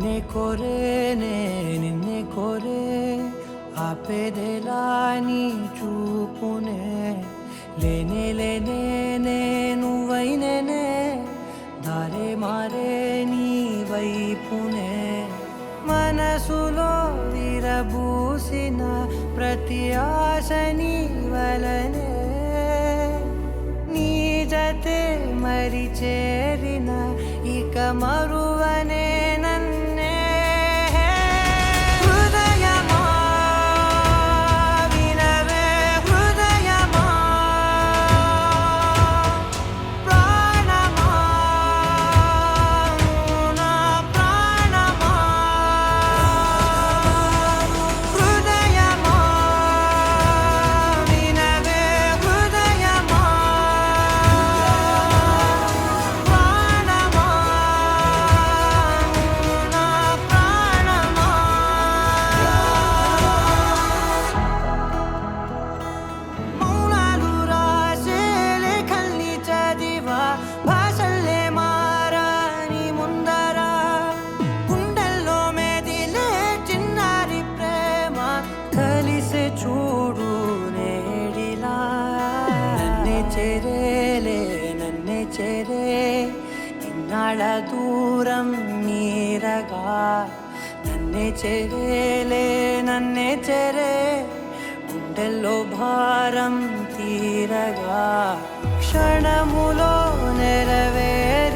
నిన్నే కోరేనే నిన్నే కోరే ఆపేదెలా నీ చూపునే లేనే లేనే నువ్వైనేనే దారే మారే నీ వైపునే మనసులో విరబూసిన ప్రతి ఆశ నీ వలనే నీ జతే మరి చేరిన ఇక మరువనే నన్నే హృదయమా వినవే హృదయమా ప్రాణమా నా ప్రాణమా హృదయమా వినవే హృదయమా ప్రాణమా నా ప్రాణమా మౌనాలు రాసే లేఖల్ని చదివా భాషల్లే మారాని ముందర గుండెల్లో మెదిలే చిన్నారి ప్రేమ కలిసే చూడు నేడిలా నన్నే చేరేలే నన్నే చేరే ఇన్నాళ్ళ దూరం నీరగా నన్నే చేరేలే నన్నే చేరే గుండెల్లో భారం తీరగా క్షణములో నెరవేరే